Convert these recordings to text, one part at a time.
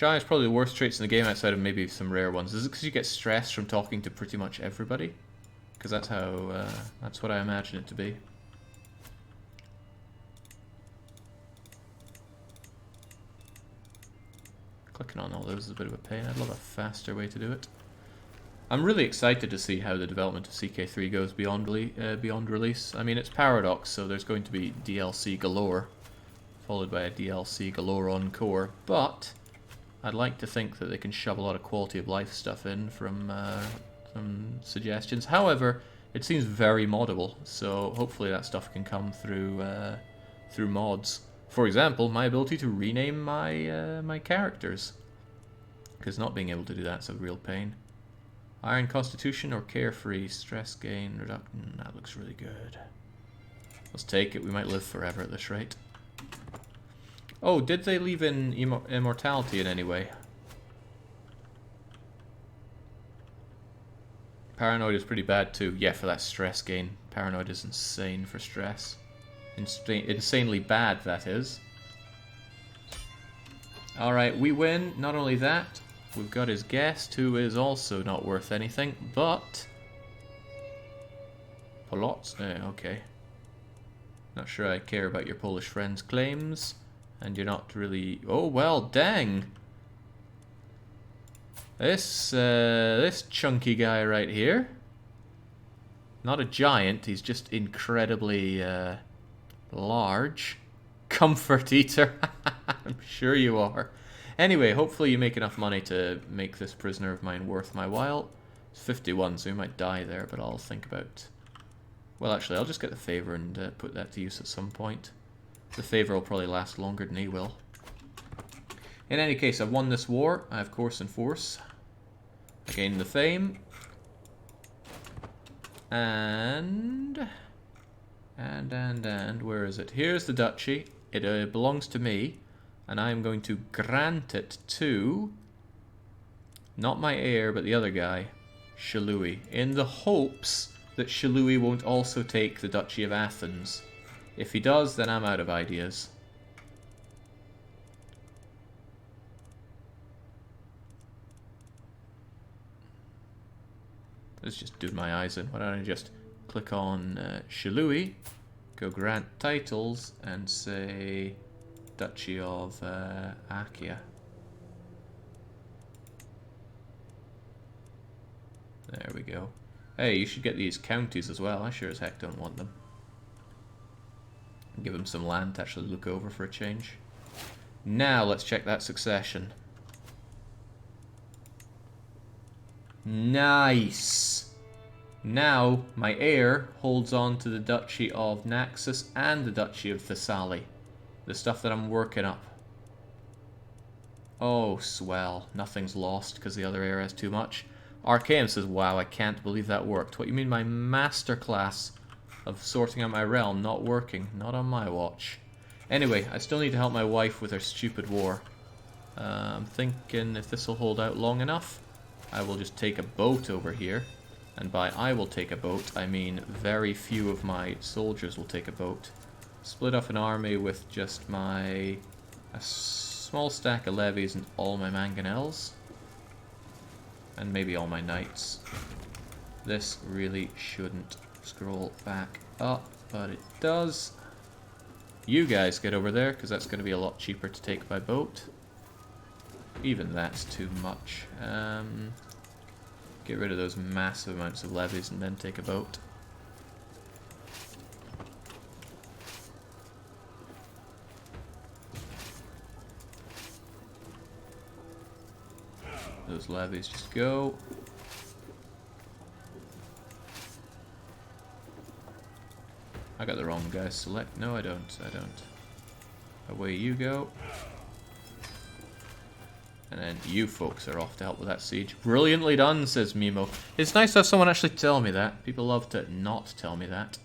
Shy is probably the worst traits in the game outside of maybe some rare ones. Is it because you get stressed from talking to pretty much everybody? Because that's how, that's what I imagine it to be. Clicking on all those is a bit of a pain. I'd love a faster way to do it. I'm really excited to see how the development of CK3 goes beyond release. I mean, it's Paradox, so there's going to be DLC galore, followed by a DLC galore encore, but I'd like to think that they can shove a lot of quality of life stuff in from suggestions. However, it seems very moddable, so hopefully that stuff can come through through mods. For example, my ability to rename my my characters, because not being able to do that's a real pain. Iron Constitution or Carefree, stress gain reduction. That looks really good. Let's take it. We might live forever at this rate. Oh, did they leave in immortality in any way? Paranoid is pretty bad too. Yeah, for that stress gain. Paranoid is insane for stress. Insanely bad, that is. Alright, we win. Not only that, we've got his guest, who is also not worth anything, but... Polotz? Okay. Not sure I care about your Polish friend's claims. And you're not really... Oh, well, dang! This chunky guy right here. Not a giant, he's just incredibly large. Comfort eater. I'm sure you are. Anyway, hopefully you make enough money to make this prisoner of mine worth my while. It's 51, so he might die there, but I'll think about... Well, actually, I'll just get the favor and put that to use at some point. The favor will probably last longer than he will. In any case, I've won this war. I have course and force. I gained the fame. And, where is it? Here's the duchy. It belongs to me. And I am going to grant it to, not my heir, but the other guy, Shalui, in the hopes that Shalui won't also take the Duchy of Athens. If he does, then I'm out of ideas. Let's just do my eyes in. Why don't I just click on Shalui, go grant titles, and say Duchy of Achaia. There we go. Hey, you should get these counties as well. I sure as heck don't want them. Give him some land to actually look over for a change. Now let's check that succession. Nice! Now my heir holds on to the Duchy of Naxos and the Duchy of Thessaly. The stuff that I'm working up. Oh, swell. Nothing's lost because the other heir has too much. Archaeum says, wow, I can't believe that worked. What, you mean my masterclass of sorting out my realm not working? Not on my watch. Anyway, I still need to help my wife with her stupid war. I'm thinking if this will hold out long enough, I will just take a boat over here. And by I will take a boat, I mean very few of my soldiers will take a boat. Split off an army with just a small stack of levies and all my mangonels. And maybe all my knights. This really shouldn't scroll back up, but it does. You guys get over there, because that's going to be a lot cheaper to take by boat. Even that's too much. Get rid of those massive amounts of levies and then take a boat. Those levies just go. I got the wrong guy select. No, I don't. Away you go. And then you folks are off to help with that siege. Brilliantly done, says Mimo. It's nice to have someone actually tell me that. People love to not tell me that.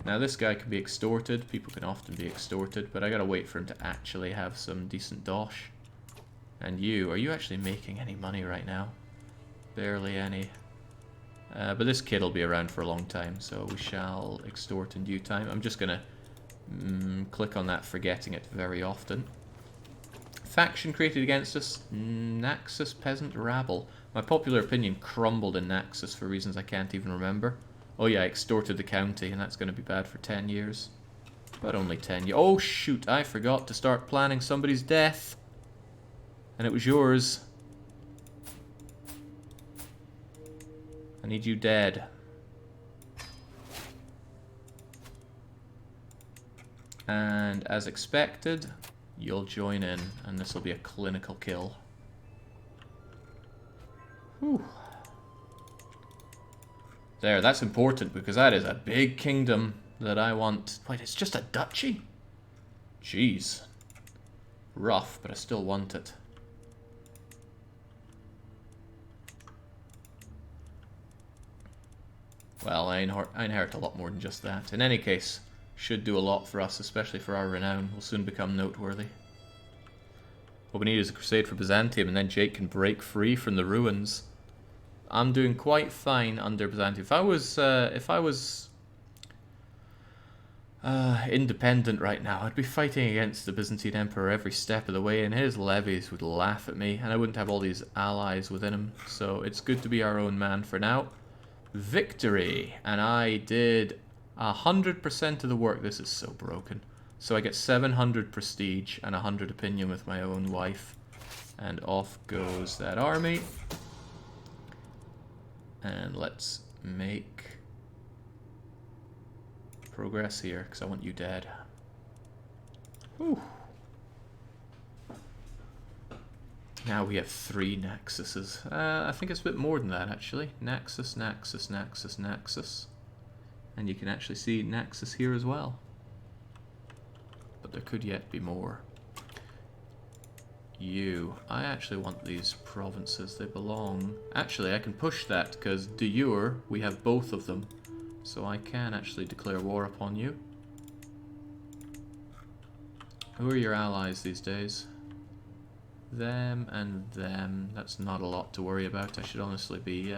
Now this guy can be extorted. People can often be extorted, but I gotta wait for him to actually have some decent dosh. And you, are you actually making any money right now? Barely any. But this kid will be around for a long time, so we shall extort in due time. I'm just gonna click on that, forgetting it very often. Faction created against us, Naxos peasant rabble. My popular opinion crumbled in Naxos for reasons I can't even remember. Oh yeah, I extorted the county, and that's going to be bad for 10 years. But only 10 years. Oh shoot, I forgot to start planning somebody's death. And it was yours. I need you dead. And as expected, you'll join in, and this will be a clinical kill. Whew. There, that's important because that is a big kingdom that I want. Wait, it's just a duchy? Jeez. Rough, but I still want it. Well, I inherit a lot more than just that. In any case, should do a lot for us, especially for our renown. We'll soon become noteworthy. What we need is a crusade for Byzantium, and then Jake can break free from the ruins. I'm doing quite fine under Byzantium. If I was independent right now, I'd be fighting against the Byzantine Emperor every step of the way, and his levies would laugh at me, and I wouldn't have all these allies within him. So it's good to be our own man for now. Victory! And I did 100% of the work. This is so broken. So I get 700 prestige and 100 opinion with my own wife. And off goes that army. And let's make progress here, because I want you dead. Whew. Now we have 3 Naxoses. I think it's a bit more than that, actually. Naxos, Naxos, Naxos, Naxos. And you can actually see Naxos here as well. But there could yet be more. I actually want these provinces. They belong... Actually, I can push that, because de jure, we have both of them. So I can actually declare war upon you. Who are your allies these days? Them and them. That's not a lot to worry about. I should honestly be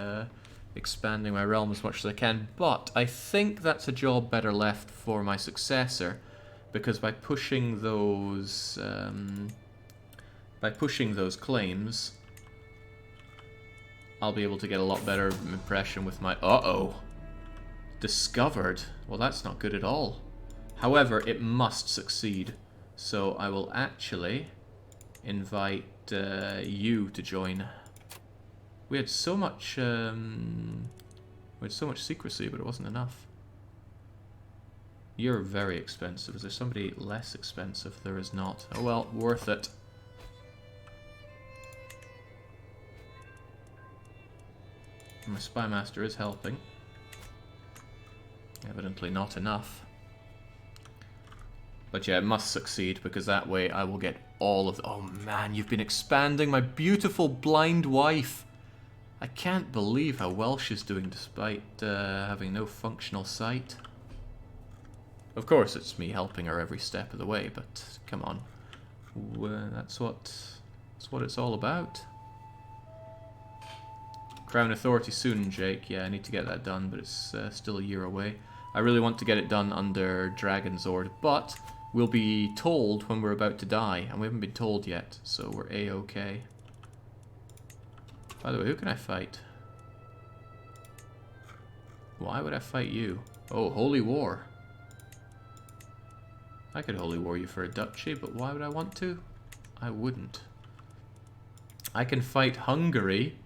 expanding my realm as much as I can. But I think that's a job better left for my successor, because by pushing those claims, I'll be able to get a lot better impression with my... Uh-oh. Discovered. Well, that's not good at all. However, it must succeed. So I will actually invite you to join. We had so much secrecy, but it wasn't enough. You're very expensive. Is there somebody less expensive? There is not. Oh well, worth it. My spy master is helping. Evidently not enough. But yeah, it must succeed, because that way I will get all of the... Oh man, you've been expanding my beautiful blind wife. I can't believe how well she's doing despite having no functional sight. Of course, it's me helping her every step of the way, but come on. That's what it's all about. Crown authority soon, Jake. Yeah, I need to get that done, but it's still a year away. I really want to get it done under Dragonzord, but we'll be told when we're about to die, and we haven't been told yet, so we're A-okay. By the way, who can I fight? Why would I fight you? Oh, Holy War. I could Holy War you for a duchy, but why would I want to? I wouldn't. I can fight Hungary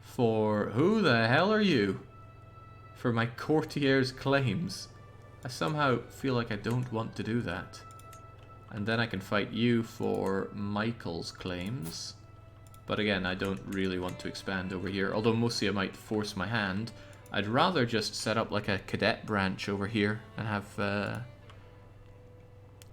for... Who the hell are you? For my courtier's claims. I somehow feel like I don't want to do that. And then I can fight you for Michael's claims. But again, I don't really want to expand over here. Although Musia might force my hand. I'd rather just set up like a cadet branch over here and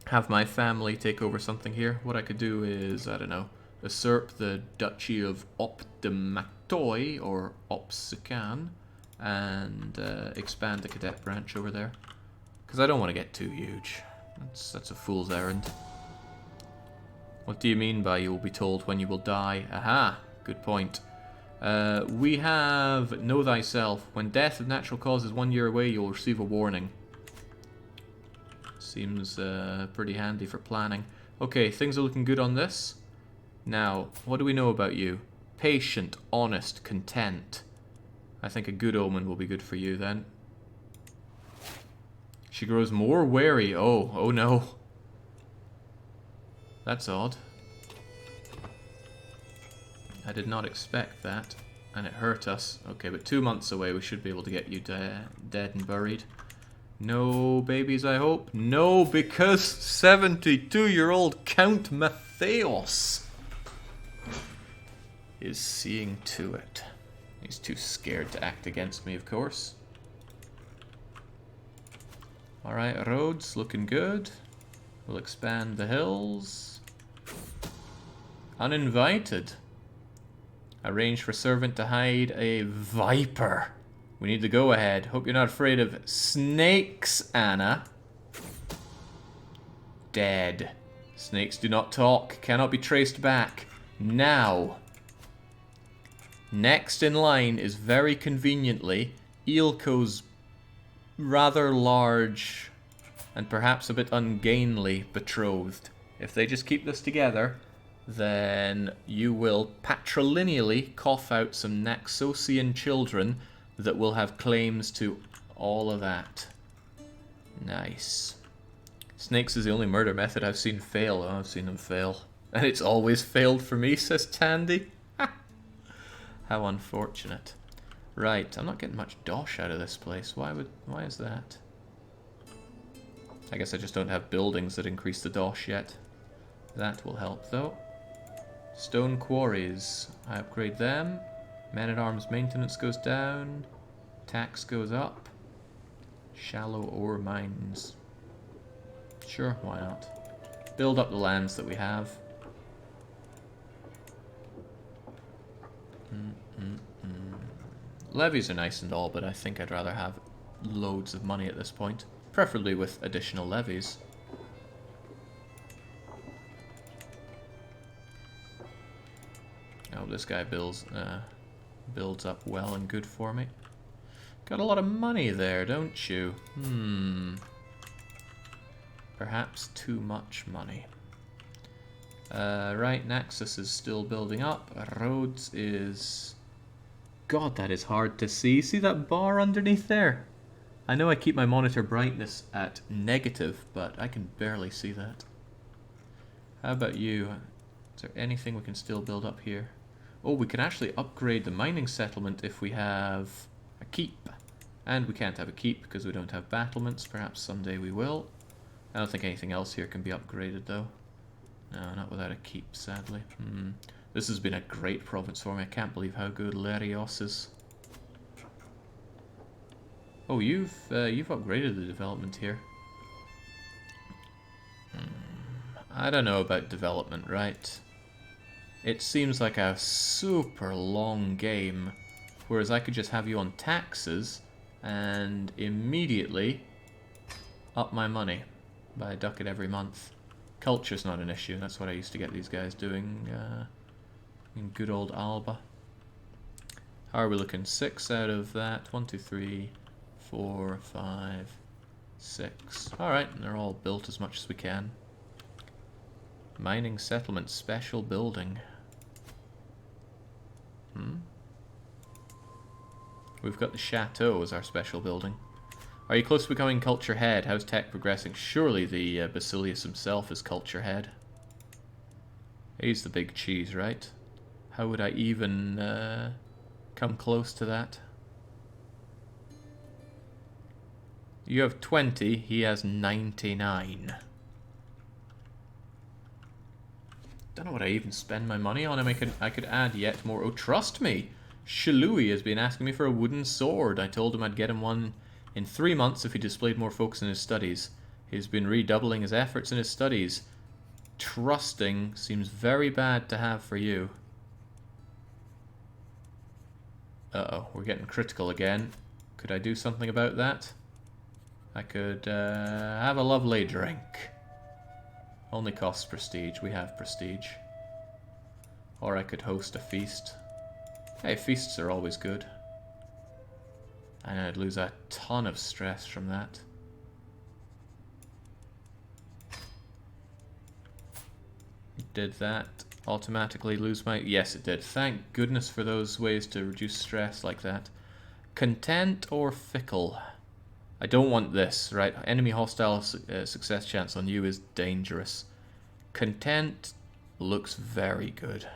have my family take over something here. What I could do is, I don't know, usurp the Duchy of Optimatoi or Opsican and expand the cadet branch over there. Because I don't want to get too huge. That's a fool's errand. What do you mean by you will be told when you will die? Aha! Good point. We have Know Thyself. When death of natural cause is 1 year away, you'll receive a warning. Seems pretty handy for planning. Okay, things are looking good on this. Now, what do we know about you? Patient, honest, content. I think a good omen will be good for you then. She grows more wary. Oh no. That's odd. I did not expect that. And it hurt us. Okay, but 2 months away we should be able to get you dead and buried. No babies, I hope? No, because 72-year-old Count Matthios is seeing to it. He's too scared to act against me, of course. Alright, roads looking good. We'll expand the hills. Uninvited. Arrange for servant to hide a viper. We need the go-ahead. Hope you're not afraid of snakes, Anna. Dead. Snakes do not talk. Cannot be traced back. Now. Next in line is very conveniently Eelco's rather large and perhaps a bit ungainly betrothed. If they just keep this together, then you will patrilineally cough out some Naxosian children that will have claims to all of that. Nice. Snakes is the only murder method I've seen fail. Oh, I've seen them fail. And it's always failed for me, says Tandy. How unfortunate. Right, I'm not getting much dosh out of this place. Why is that? I guess I just don't have buildings that increase the dosh yet. That will help, though. Stone quarries. I upgrade them. Men-at-arms maintenance goes down. Tax goes up. Shallow ore mines. Sure, why not? Build up the lands that we have. Levies are nice and all, but I think I'd rather have loads of money at this point. Preferably with additional levies. Oh, this guy builds up well and good for me. Got a lot of money there, don't you? Perhaps too much money. Right, Naxos is still building up. Rhodes is... God, that is hard to see. See that bar underneath there? I know I keep my monitor brightness at negative, but I can barely see that. How about you? Is there anything we can still build up here? Oh, we can actually upgrade the mining settlement if we have a keep. And we can't have a keep because we don't have battlements. Perhaps someday we will. I don't think anything else here can be upgraded, though. No, not without a keep, sadly. This has been a great province for me. I can't believe how good Lerios is. Oh, you've upgraded the development here. I don't know about development, right? It seems like a super long game, whereas I could just have you on taxes and immediately up my money by a ducat every month. Culture's not an issue. That's what I used to get these guys doing in good old Alba. How are we looking? 6 out of that. 1, 2, 3, 4, 5, 6. Alright, and they're all built as much as we can. Mining settlement, special building. We've got the chateau as our special building. Are you close to becoming culture head? How's tech progressing? Surely the Basilius himself is culture head. He's the big cheese, right? How would I even come close to that? You have 20, he has 99. Don't know what I even spend my money on him. I could add yet more. Oh, trust me! Shalui has been asking me for a wooden sword. I told him I'd get him one in 3 months if he displayed more focus in his studies. He's been redoubling his efforts in his studies. Trusting seems very bad to have for you. Uh-oh, we're getting critical again. Could I do something about that? I could have a lovely drink. Only costs prestige. We have prestige. Or I could host a feast. Hey, feasts are always good. And I'd lose a ton of stress from that. Did that. automatically lose my... Yes, it did. Thank goodness for those ways to reduce stress like that. Content or fickle? I don't want this, right? Enemy hostile success chance on you is dangerous. Content looks very good.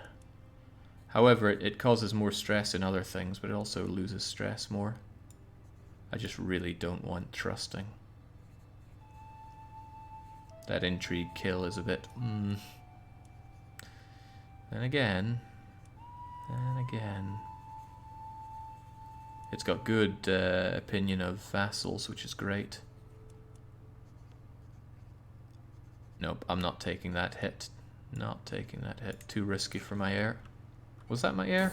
However, it causes more stress in other things, but it also loses stress more. I just really don't want trusting. That intrigue kill is a bit... Then again... It's got good opinion of vassals, which is great. Nope, I'm not taking that hit. Not taking that hit. Too risky for my heir. Was that my heir?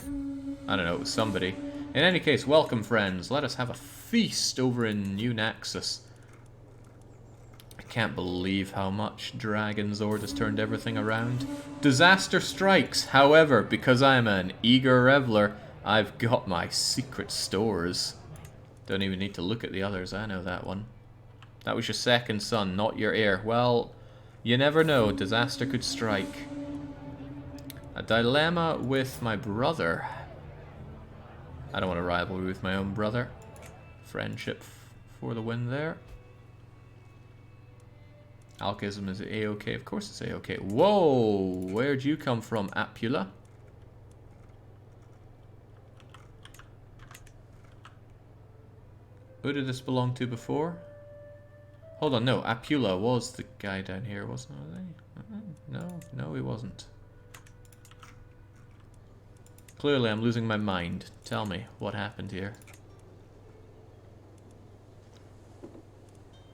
I don't know, it was somebody. In any case, welcome friends. Let us have a feast over in New Naxos. I can't believe how much Dragon Zord has turned everything around. Disaster strikes. However, because I'm an eager reveler, I've got my secret stores. Don't even need to look at the others, I know that one. That was your second son, not your heir. Well, you never know, disaster could strike. A dilemma with my brother. I don't want a rivalry with my own brother. Friendship for the win there. Alchism is A-OK, of course it's A-OK. Whoa, where'd you come from, Apula? Who did this belong to before? Hold on, no, Apula was the guy down here, wasn't he? No, he wasn't. Clearly, I'm losing my mind. Tell me, what happened here?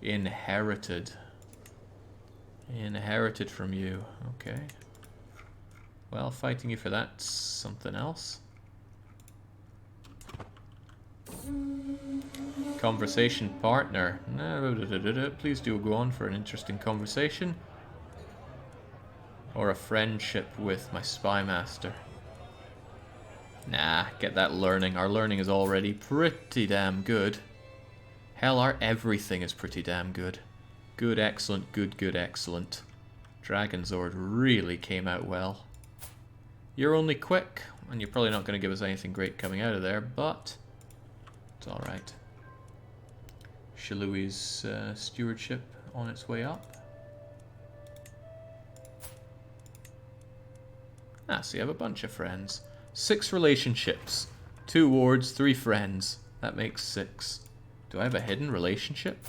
Inherited. Inherited from you. Okay. Well, fighting you for that's something else. Conversation partner. Please do go on for an interesting conversation. Or a friendship with my spy master. Nah, get that learning. Our learning is already pretty damn good. Hell, our everything is pretty damn good. Good, excellent, good, good, excellent. Dragon Zord really came out well. You're only quick, and you're probably not going to give us anything great coming out of there, but it's alright. Shilui's stewardship on its way up. Ah, so you have a bunch of friends. 6 relationships. 2 wards, 3 friends. That makes 6. Do I have a hidden relationship?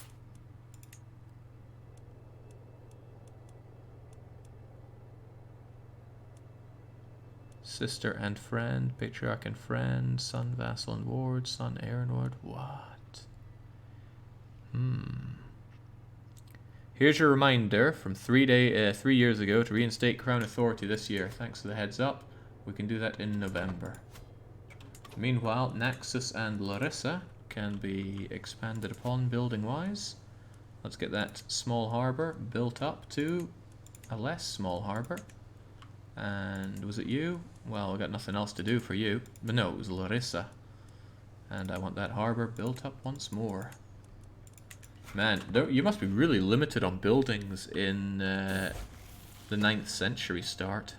Sister and friend, patriarch and friend, son, vassal and ward, son, heir and ward. What? Here's your reminder from 3 years ago to reinstate Crown Authority this year. Thanks for the heads up. We can do that in November. Meanwhile, Naxos and Larissa can be expanded upon building-wise. Let's get that small harbour built up to a less small harbour. And was it you? Well, I got nothing else to do for you. But no, it was Larissa. And I want that harbour built up once more. Man, you must be really limited on buildings in the 9th century start.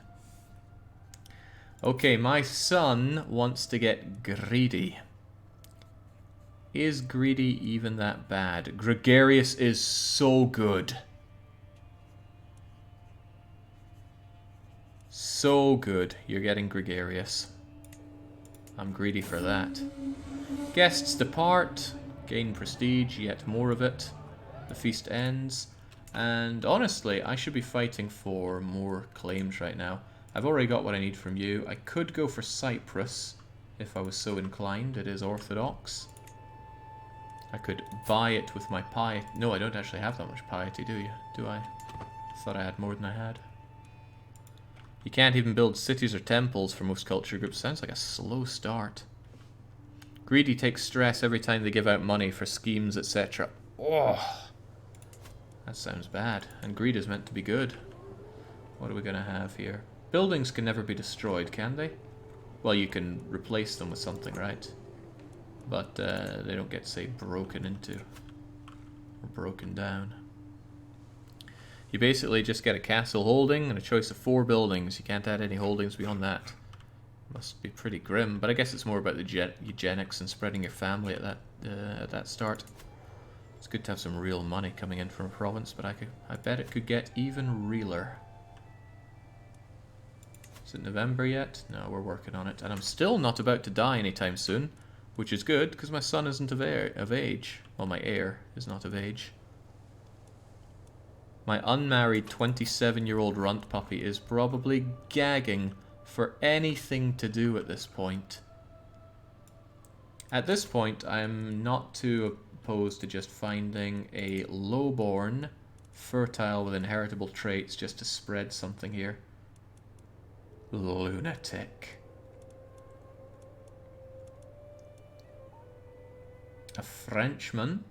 Okay, my son wants to get greedy. Is greedy even that bad? Gregarious is so good. So good. You're getting gregarious. I'm greedy for that. Guests depart. Gain prestige, yet more of it. The feast ends. And honestly, I should be fighting for more claims right now. I've already got what I need from you. I could go for Cyprus, if I was so inclined. It is orthodox. I could buy it with my piety. No, I don't actually have that much piety, do you? Do I? Thought I had more than I had. You can't even build cities or temples for most culture groups. Sounds like a slow start. Greedy takes stress every time they give out money for schemes, etc. Oh, that sounds bad. And greed is meant to be good. What are we going to have here? Buildings can never be destroyed, can they? Well, you can replace them with something, right? But they don't get, say, broken into or broken down. You basically just get a castle holding and a choice of 4 buildings. You can't add any holdings beyond that. Must be pretty grim, but I guess it's more about the eugenics and spreading your family at that start. It's good to have some real money coming in from a province, but I bet it could get even realer. Is it November yet? No, we're working on it. And I'm still not about to die anytime soon, which is good, because my son isn't of age. Well, my heir is not of age. My unmarried 27-year-old runt puppy is probably gagging for anything to do at this point. At this point, I'm not too opposed to just finding a lowborn, fertile with inheritable traits just to spread something here. Lunatic. A Frenchman.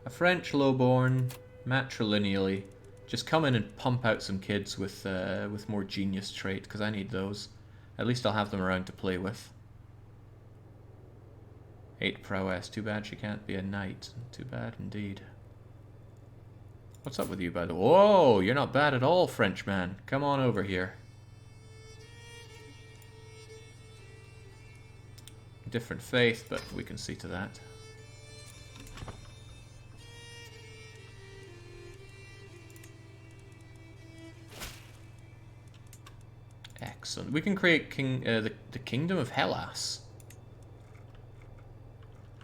A French lowborn, matrilineally. Just come in and pump out some kids with more genius trait, because I need those. At least I'll have them around to play with. 8 prowess. Too bad she can't be a knight. Too bad indeed. What's up with you, by the way? Whoa, you're not bad at all, Frenchman. Come on over here. Different faith, but we can see to that. Excellent. We can create the Kingdom of Hellas.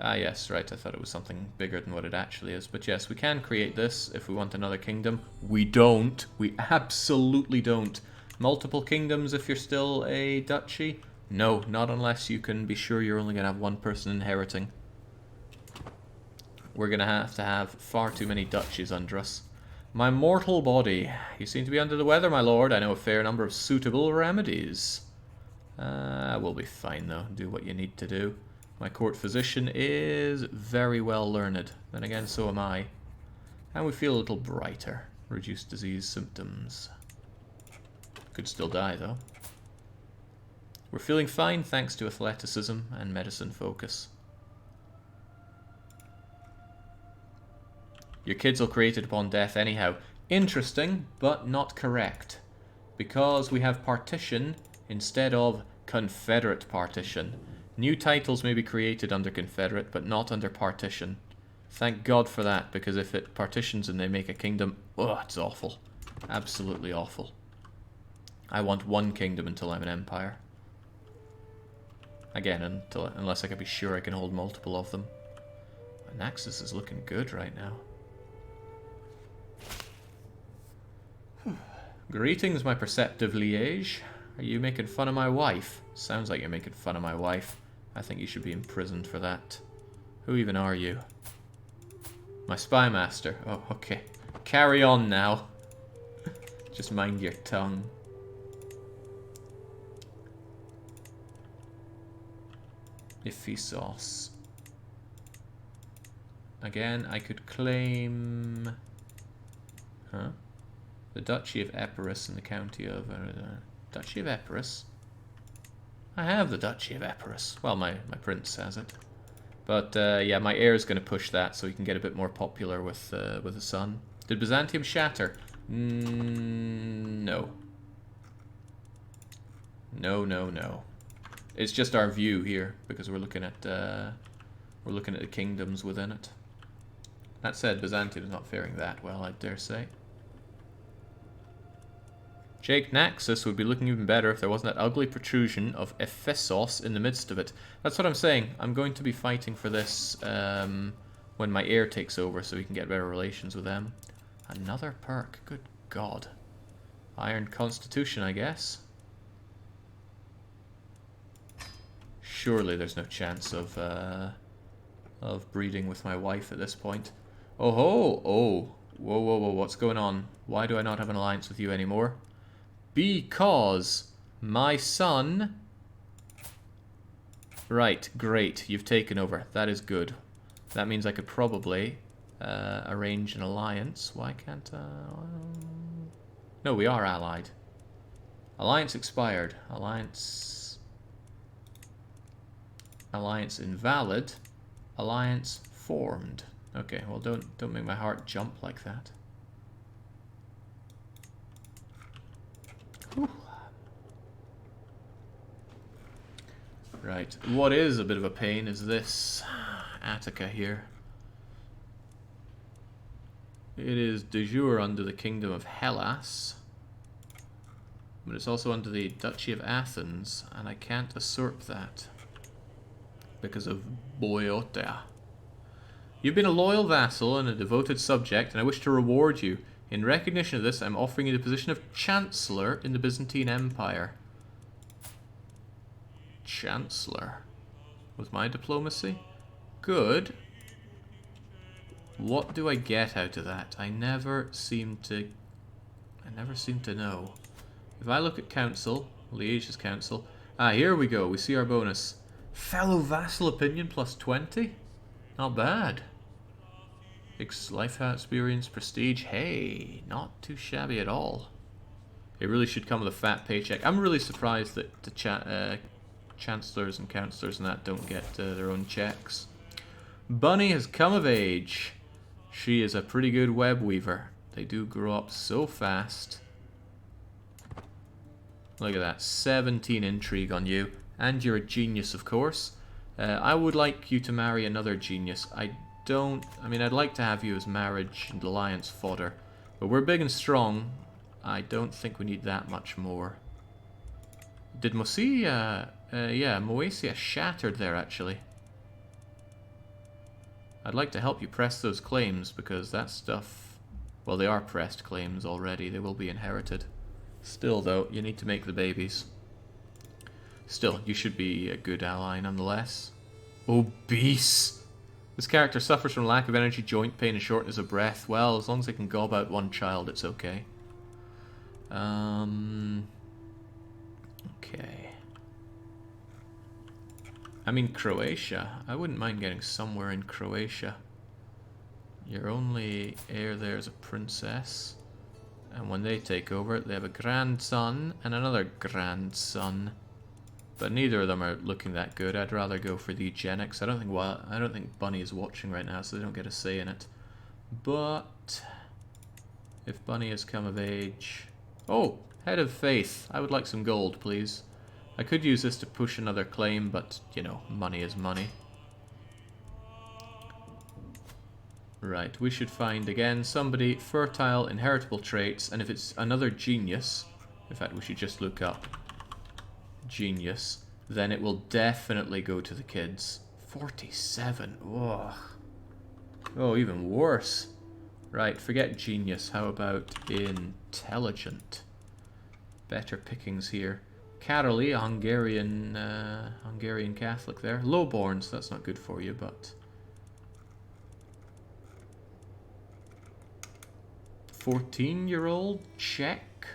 Ah, yes, right. I thought it was something bigger than what it actually is. But yes, we can create this if we want another kingdom. We don't. We absolutely don't. Multiple kingdoms if you're still a duchy? No, not unless you can be sure you're only going to have one person inheriting. We're going to have far too many duchies under us. My mortal body. You seem to be under the weather, my lord. I know a fair number of suitable remedies. We'll be fine, though. Do what you need to do. My court physician is very well learned. Then again, so am I. And we feel a little brighter. Reduced disease symptoms. Could still die, though. We're feeling fine thanks to athleticism and medicine focus. Your kids will create it upon death anyhow. Interesting, but not correct. Because we have partition instead of confederate partition. New titles may be created under confederate, but not under partition. Thank God for that, because if it partitions and they make a kingdom, oh, it's awful. Absolutely awful. I want one kingdom until I'm an empire. Again, unless I can be sure I can hold multiple of them. Naxos is looking good right now. Greetings, my perceptive liege. Are you making fun of my wife? Sounds like you're making fun of my wife. I think you should be imprisoned for that. Who even are you? My spy master. Oh, okay. Carry on now. Just mind your tongue. Ephesus. Again, I could claim... Huh? The Duchy of Epirus in the county of... Duchy of Epirus? I have the Duchy of Epirus. Well, my prince has it. But, yeah, my heir is going to push that so he can get a bit more popular with the son. Did Byzantium shatter? No. No. It's just our view here, because we're looking at the kingdoms within it. That said, Byzantium is not faring that well, I dare say. Irate Naxos would be looking even better if there wasn't that ugly protrusion of Ephesus in the midst of it. That's what I'm saying. I'm going to be fighting for this when my heir takes over, so we can get better relations with them. Another perk. Good God. Iron Constitution, I guess. Surely there's no chance of breeding with my wife at this point. Oh ho! Oh! Whoa, what's going on? Why do I not have an alliance with you anymore? Because my son... Right, great. You've taken over. That is good. That means I could probably arrange an alliance. Why can't... No, we are allied. Alliance expired. Alliance invalid. Alliance formed. Okay, well don't make my heart jump like that. Whew. Right, what is a bit of a pain is this Attica here. It is de jure under the Kingdom of Hellas, but it's also under the Duchy of Athens, and I can't usurp that because of Boeotia. You've been a loyal vassal and a devoted subject, and I wish to reward you. In recognition of this, I'm offering you the position of Chancellor in the Byzantine Empire. Chancellor? With my diplomacy? Good. What do I get out of that? I never seem to know. If I look at Council, Liège's Council. Ah, here we go. We see our bonus. Fellow vassal opinion plus 20? Not bad. Life experience, prestige. Hey, not too shabby at all. It really should come with a fat paycheck. I'm really surprised that the chancellors and councillors and that don't get their own checks. Bunny has come of age. She is a pretty good web weaver. They do grow up so fast. Look at that, 17 intrigue on you. And you're a genius, of course. I would like you to marry another genius. I'd like to have you as marriage and alliance fodder. But we're big and strong. I don't think we need that much more. Did Moesia... yeah, Moesia shattered there, actually. I'd like to help you press those claims, because that stuff... Well, they are pressed claims already. They will be inherited. Still, though, you need to make the babies. Still, you should be a good ally, nonetheless. Obese! This character suffers from lack of energy, joint pain, and shortness of breath. Well, as long as they can gob out one child, it's okay. Okay. I mean, Croatia. I wouldn't mind getting somewhere in Croatia. Your only heir there is a princess. And when they take over, they have a grandson and another grandson. But neither of them are looking that good. I'd rather go for the eugenics. I don't think Bunny is watching right now, so they don't get a say in it. But if Bunny has come of age... Oh, Head of Faith. I would like some gold, please. I could use this to push another claim, but, you know, money is money. Right, we should find, again, somebody fertile, inheritable traits, and if it's another genius, in fact, we should just look up genius, then it will definitely go to the kids. 47, ugh. Oh, even worse. Right, forget genius, how about intelligent? Better pickings here. Caroly, a Hungarian Catholic there. Lowborns, that's not good for you, but... 14-year-old Czech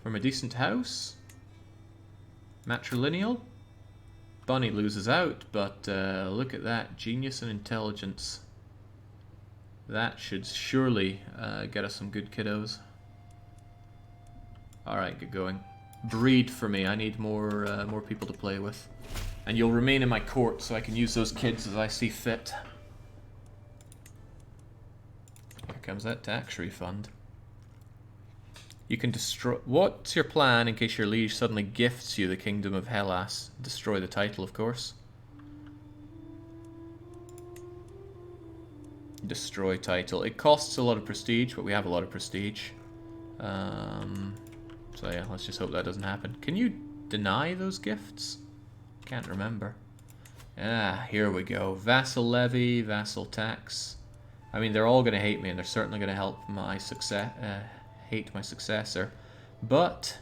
from a decent house. Matrilineal. Bunny loses out, but look at that. Genius and intelligence. That should surely get us some good kiddos. Alright, get going. Breed for me. I need more people to play with. And you'll remain in my court so I can use those kids as I see fit. Here comes that tax refund. You can destroy... What's your plan in case your liege suddenly gifts you the Kingdom of Hellas? Destroy the title, of course. Destroy title. It costs a lot of prestige, but we have a lot of prestige. So yeah, let's just hope that doesn't happen. Can you deny those gifts? Can't remember. Ah, here we go. Vassal levy, vassal tax. I mean, they're all going to hate me, and they're certainly going to help my hate my successor. But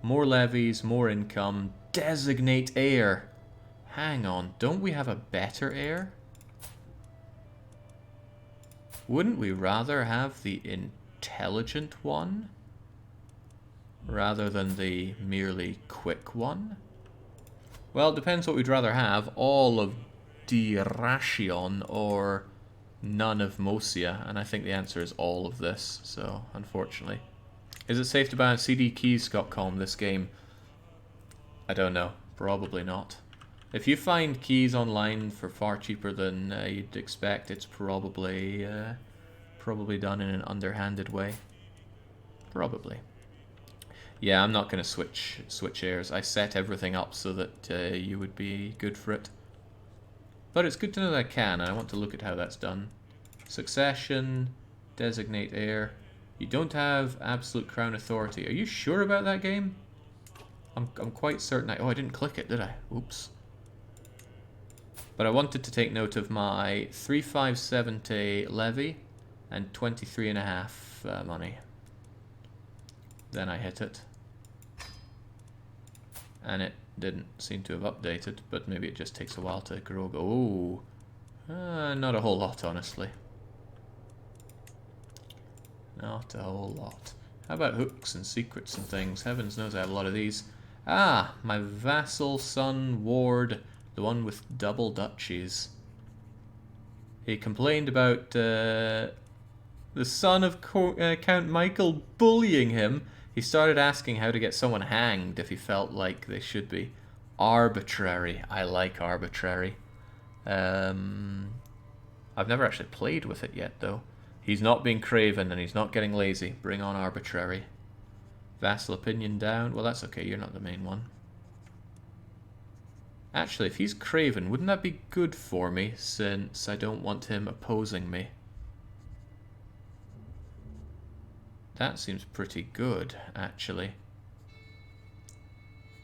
more levies, more income. Designate heir. Hang on, don't we have a better heir? Wouldn't we rather have the intelligent one rather than the merely quick one? Well, it depends what we'd rather have. All of Dyrrhachion or none of Moesia, and I think the answer is all of this, so unfortunately. Is it safe to buy on cdkeys.com this game? I don't know. Probably not. If you find keys online for far cheaper than you'd expect, it's probably done in an underhanded way. Probably. Yeah, I'm not going to switch heirs. I set everything up so that you would be good for it. But it's good to know that I can, and I want to look at how that's done. Succession, designate heir. You don't have absolute crown authority. Are you sure about that game? I'm quite certain oh, I didn't click it, did I? Oops. But I wanted to take note of my 3,570 levy and 23.5 money. Then I hit it. And it didn't seem to have updated, but maybe it just takes a while to grow. Oh, not a whole lot, honestly. Not a whole lot. How about hooks and secrets and things? Heavens knows I have a lot of these. Ah, my vassal son Ward, the one with double duchies. He complained about the son of Count Michael bullying him. He started asking how to get someone hanged if he felt like they should be. Arbitrary. I like arbitrary. I've never actually played with it yet, though. He's not being craven and he's not getting lazy. Bring on arbitrary. Vassal opinion down. Well, that's okay. You're not the main one. Actually, if he's craven, wouldn't that be good for me, since I don't want him opposing me? That seems pretty good, actually.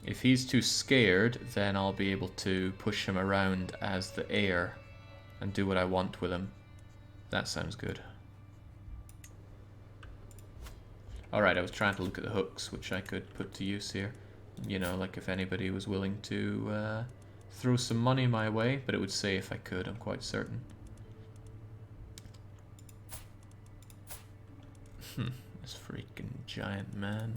If he's too scared, then I'll be able to push him around as the heir and do what I want with him. That sounds good. Alright, I was trying to look at the hooks, which I could put to use here. You know, like if anybody was willing to throw some money my way, but it would say if I could, I'm quite certain. This freaking giant man.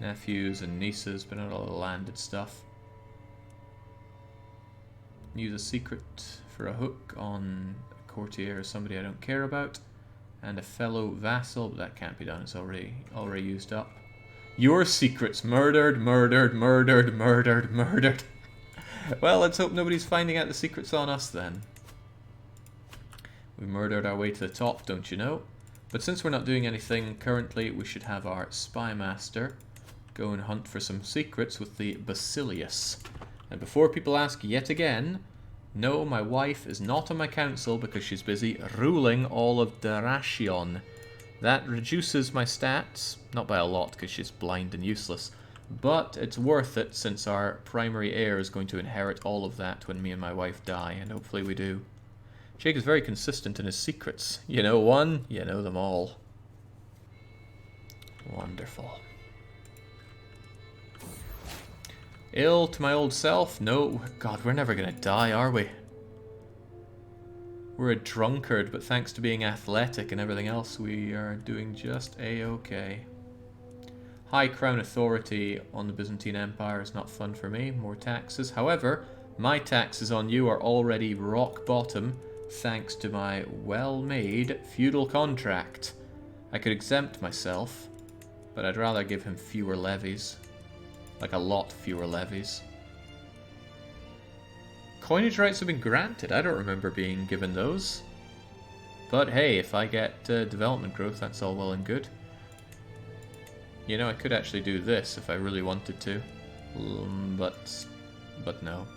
Nephews and nieces, but not all the landed stuff. Use a secret for a hook on a courtier or somebody I don't care about. And a fellow vassal, but that can't be done, it's already used up. Your secrets murdered, murdered, murdered, murdered, murdered. Well, let's hope nobody's finding out the secrets on us then. We murdered our way to the top, don't you know? But since we're not doing anything currently, we should have our spy master go and hunt for some secrets with the Basilius. And before people ask yet again, no, my wife is not on my council because she's busy ruling all of Dyrrhachion. That reduces my stats, not by a lot because she's blind and useless, but it's worth it since our primary heir is going to inherit all of that when me and my wife die, and hopefully we do. Jake is very consistent in his secrets. You know one, you know them all. Wonderful. Ill to my old self? No, God, we're never gonna die, are we? We're a drunkard, but thanks to being athletic and everything else, we are doing just a-okay. High crown authority on the Byzantine Empire is not fun for me. More taxes. However, my taxes on you are already rock bottom thanks to my well-made feudal contract. I could exempt myself, but I'd rather give him fewer levies. Like a lot fewer levies. Coinage rights have been granted. I don't remember being given those. But hey, if I get development growth, that's all well and good. You know, I could actually do this if I really wanted to. But no.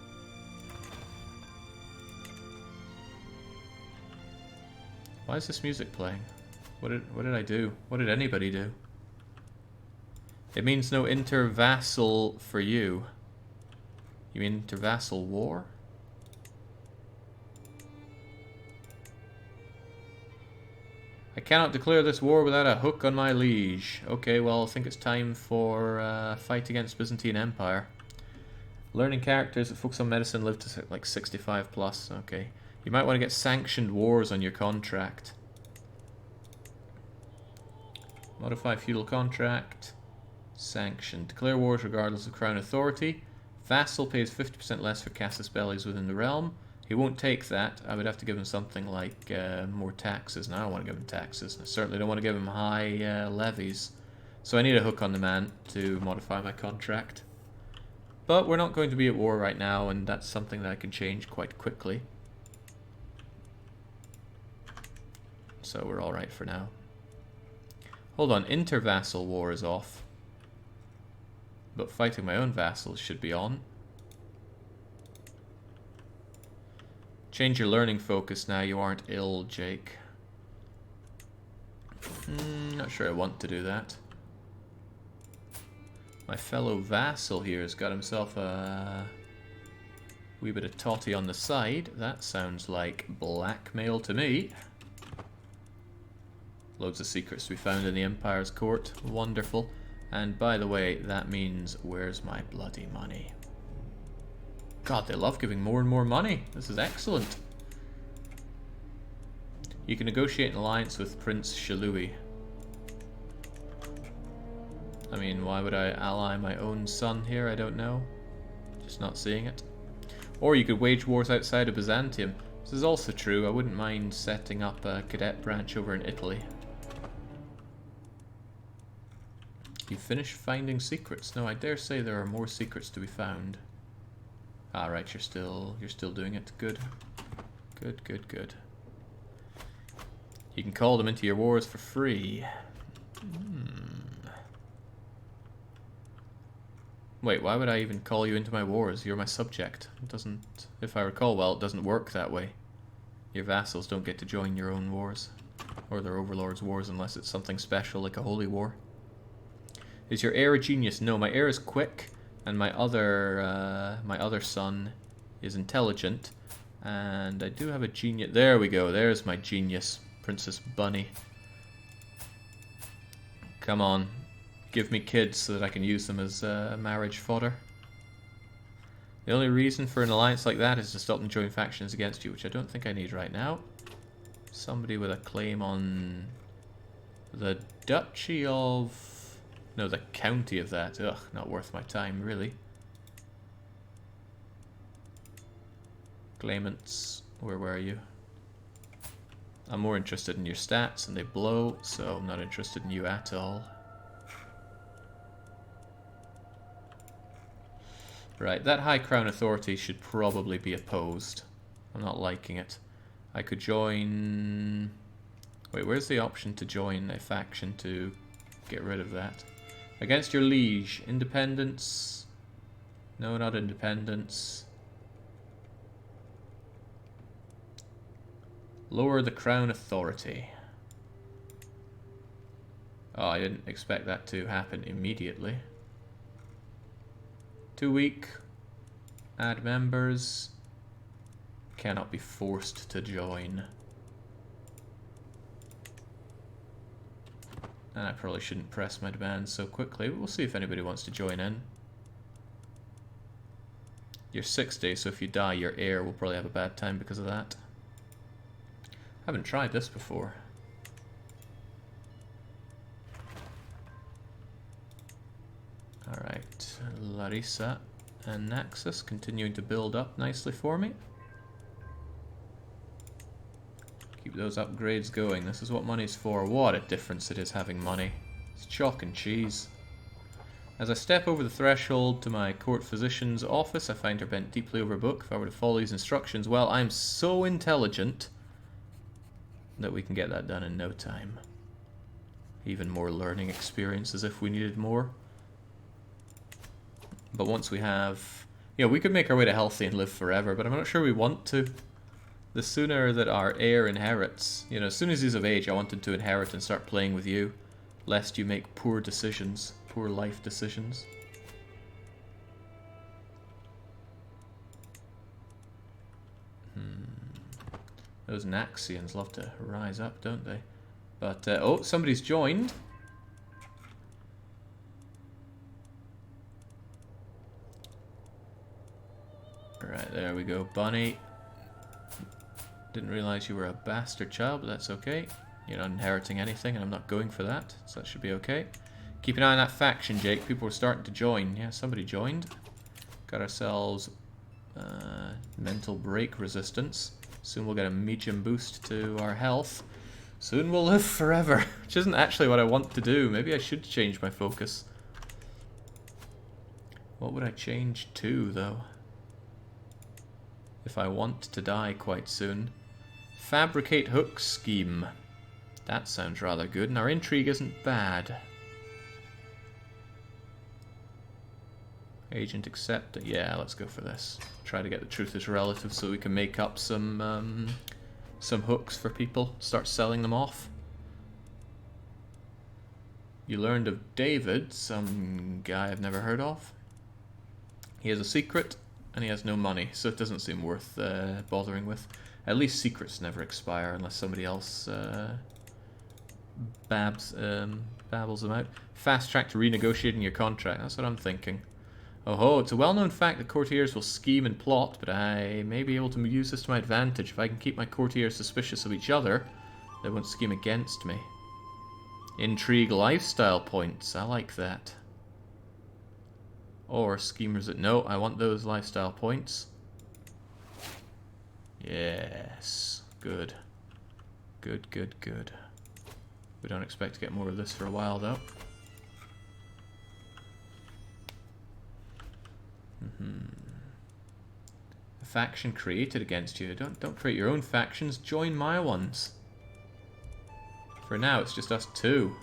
Why is this music playing? What did I do? What did anybody do? It means no intervassal for you. You mean intervassal war? I cannot declare this war without a hook on my liege. Okay, well, I think it's time for fight against Byzantine Empire. Learning characters that focus on medicine live to like 65 plus. Okay. You might want to get sanctioned wars on your contract. Modify feudal contract. Sanctioned. Declare wars regardless of crown authority. Vassal pays 50% less for casus bellis within the realm. He won't take that. I would have to give him something like more taxes. And I don't want to give him taxes. I certainly don't want to give him high levies. So I need a hook on the man to modify my contract. But we're not going to be at war right now, and that's something that I can change quite quickly. So we're alright for now. Hold on, inter-vassal war is off. But fighting my own vassals should be on. Change your learning focus now, you aren't ill, Jake. Not sure I want to do that. My fellow vassal here has got himself a wee bit of totty on the side. That sounds like blackmail to me. Loads of secrets to be found in the Empire's court. Wonderful. And by the way, that means where's my bloody money? God, they love giving more and more money. This is excellent. You can negotiate an alliance with Prince Shalui. I mean, why would I ally my own son here? I don't know. Just not seeing it. Or you could wage wars outside of Byzantium. This is also true. I wouldn't mind setting up a cadet branch over in Italy. You finished finding secrets? No, I dare say there are more secrets to be found. Ah, right, you're still doing it. Good. Good, good, good. You can call them into your wars for free. Wait, why would I even call you into my wars? You're my subject. It doesn't, if I recall well, it doesn't work that way. Your vassals don't get to join your own wars, or their overlord's wars, unless it's something special like a holy war. Is your heir a genius? No, my heir is quick, and my other son is intelligent, and I do have a genius. There we go. There's my genius, Princess Bunny. Come on. Give me kids so that I can use them as marriage fodder. The only reason for an alliance like that is to stop them joining factions against you, which I don't think I need right now. Somebody with a claim on the Duchy of... No, the county of that. Ugh, not worth my time, really. Claimants, where were you? I'm more interested in your stats, and they blow, so I'm not interested in you at all. Right, that High Crown Authority should probably be opposed. I'm not liking it. I could join... Wait, where's the option to join a faction to get rid of that? Against your liege. Independence? No, not independence. Lower the Crown Authority. Oh, I didn't expect that to happen immediately. Too weak. Add members. Cannot be forced to join. And I probably shouldn't press my demands so quickly, but we'll see if anybody wants to join in. You're 60, so if you die, your heir will probably have a bad time because of that. Haven't tried this before. Alright, Larissa and Naxos continuing to build up nicely for me. Keep those upgrades going. This is what money's for. What a difference it is having money. It's chalk and cheese. As I step over the threshold to my court physician's office, I find her bent deeply over a book. If I were to follow these instructions, well, I'm so intelligent that we can get that done in no time. Even more learning experience as if we needed more. But once we have... You know, we could make our way to healthy and live forever, but I'm not sure we want to. The sooner that our heir inherits... You know, as soon as he's of age, I want him to inherit and start playing with you, lest you make poor decisions, poor life decisions. Those Naxians love to rise up, don't they? But, oh, somebody's joined. Right, there we go, Bunny. Didn't realize you were a bastard child, but that's okay. You're not inheriting anything, and I'm not going for that, so that should be okay. Keep an eye on that faction, Jake. People are starting to join. Yeah, somebody joined. Got ourselves mental break resistance. Soon we'll get a medium boost to our health. Soon we'll live forever, which isn't actually what I want to do. Maybe I should change my focus. What would I change to, though? If I want to die quite soon. Fabricate hook scheme. That sounds rather good, and our intrigue isn't bad. Agent accepted. Yeah, let's go for this. Try to get the truth is relative so we can make up some hooks for people. Start selling them off. You learned of David, some guy I've never heard of. He has a secret, and he has no money, so it doesn't seem worth bothering with. At least secrets never expire unless somebody else babbles them out. Fast track to renegotiating your contract. That's what I'm thinking. Oh ho, it's a well-known fact that courtiers will scheme and plot, but I may be able to use this to my advantage. If I can keep my courtiers suspicious of each other, they won't scheme against me. Intrigue lifestyle points. I like that. Or schemers that no, I want those lifestyle points. Yes. Good. Good, good, good. We don't expect to get more of this for a while, though. A faction created against you. Don't create your own factions. Join my ones. For now, it's just us two,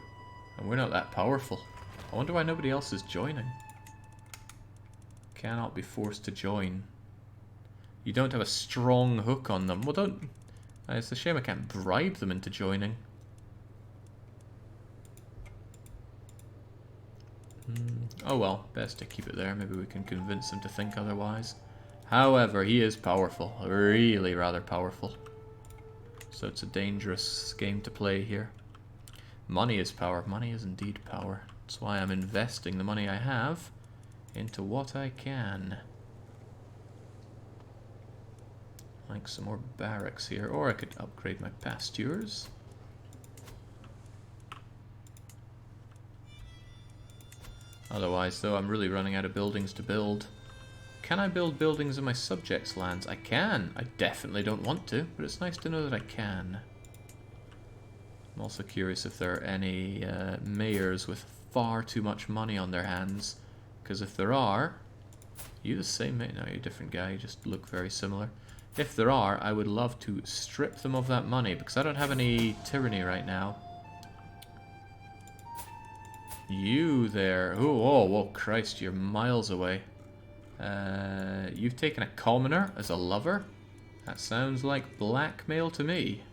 and we're not that powerful. I wonder why nobody else is joining. Cannot be forced to join. You don't have a strong hook on them. Well, don't. It's a shame I can't bribe them into joining. Oh well, best to keep it there. Maybe we can convince him to think otherwise. However, he is powerful. Really rather powerful. So it's a dangerous game to play here. Money is power. Money is indeed power. That's why I'm investing the money I have into what I can. Like some more barracks here. Or I could upgrade my pastures. Otherwise, though, I'm really running out of buildings to build. Can I build buildings in my subjects' lands? I can. I definitely don't want to, but it's nice to know that I can. I'm also curious if there are any mayors with far too much money on their hands. Because if there are... You the same mayor? No, you're a different guy. You just look very similar. If there are, I would love to strip them of that money, because I don't have any tyranny right now. You there. Ooh, oh, whoa, Christ, you're miles away. You've taken a commoner as a lover? That sounds like blackmail to me.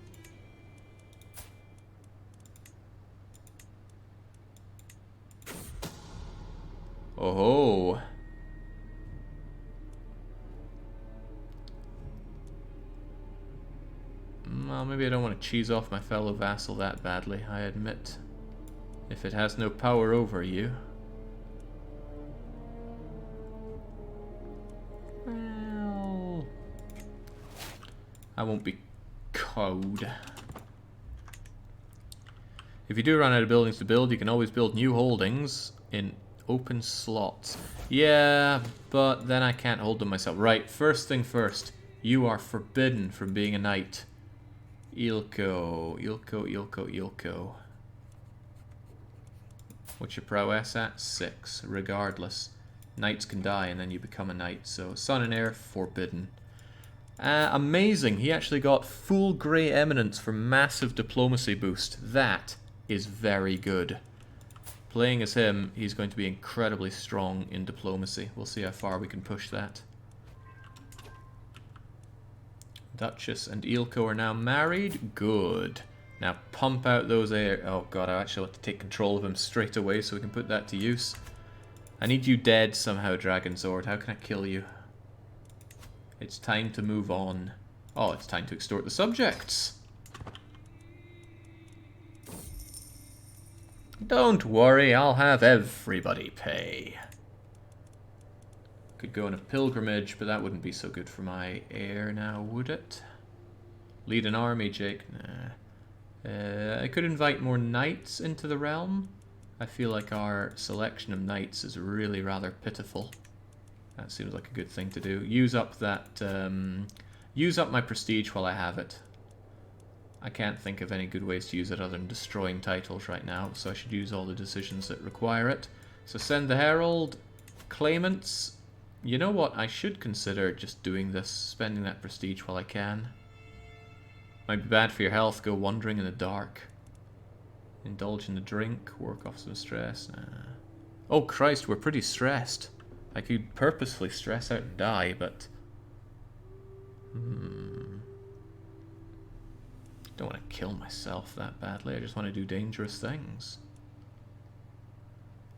Oh ho. Well, maybe I don't want to cheese off my fellow vassal that badly, I admit. If it has no power over you. Well, I won't be cowed. If you do run out of buildings to build, you can always build new holdings in open slots. Yeah, but then I can't hold them myself. Right, first thing first. You are forbidden from being a knight. Ilko. What's your prowess at? 6. Regardless. Knights can die and then you become a knight. So, son and heir, forbidden. Amazing. He actually got full grey eminence for massive diplomacy boost. That is very good. Playing as him, he's going to be incredibly strong in diplomacy. We'll see how far we can push that. Duchess and Ilko are now married. Good. Now pump out those air... Oh god, I actually want to take control of him straight away so we can put that to use. I need you dead somehow, Dragon Zord. How can I kill you? It's time to move on. Oh, it's time to extort the subjects. Don't worry, I'll have everybody pay. Could go on a pilgrimage, but that wouldn't be so good for my heir now, would it? Lead an army, Jake. Nah. I could invite more knights into the realm. I feel like our selection of knights is really rather pitiful. That seems like a good thing to do. Use up that... use up my prestige while I have it. I can't think of any good ways to use it other than destroying titles right now, so I should use all the decisions that require it. So send the herald, Claimants, you know what? I should consider just doing this, spending that prestige while I can. Might be bad for your health, go wandering in the dark. Indulge in the drink, work off some stress. Nah. Oh Christ, we're pretty stressed. I could purposefully stress out and die, but... Don't want to kill myself that badly, I just want to do dangerous things.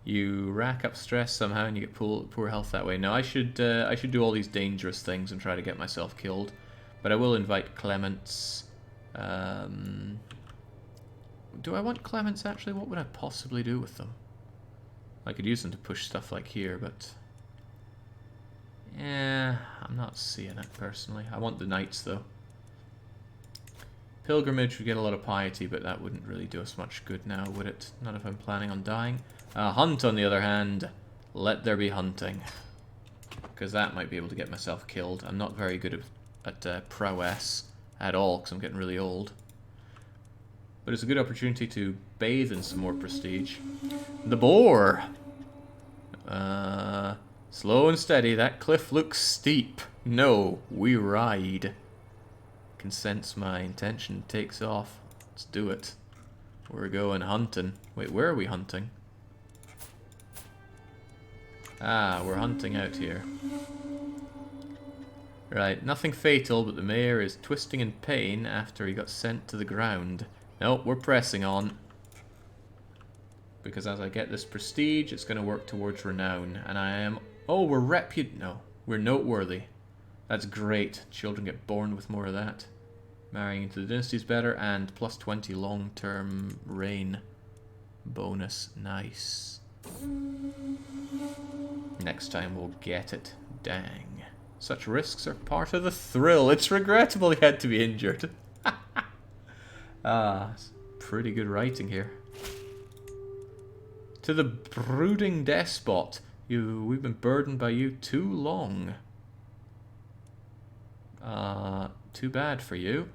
You rack up stress somehow and you get poor health that way. No, I should do all these dangerous things and try to get myself killed. But I will invite Clements. Do I want Clements actually? What would I possibly do with them? I could use them to push stuff like here, but... yeah, I'm not seeing it personally. I want the knights though. Pilgrimage would get a lot of piety, but that wouldn't really do us much good now, would it? Not if I'm planning on dying. Hunt, on the other hand, let there be hunting. Because that might be able to get myself killed. I'm not very good at prowess at all, because I'm getting really old. But it's a good opportunity to bathe in some more prestige. The boar! Slow and steady, that cliff looks steep. No, we ride. Can sense my intention takes off. Let's do it. We're going hunting. Wait, where are we hunting? Ah, we're hunting out here. Right, nothing fatal, but the mayor is twisting in pain after he got sent to the ground. Nope, we're pressing on. Because as I get this prestige, it's going to work towards renown. And I am... oh, we're no, we're noteworthy. That's great. Children get born with more of that. Marrying into the dynasty is better, and plus 20 long-term reign bonus. Nice. Next time we'll get it. Dang. Such risks are part of the thrill. It's regrettable he had to be injured. It's pretty good writing here. To the brooding despot. We've been burdened by you too long. Too bad for you.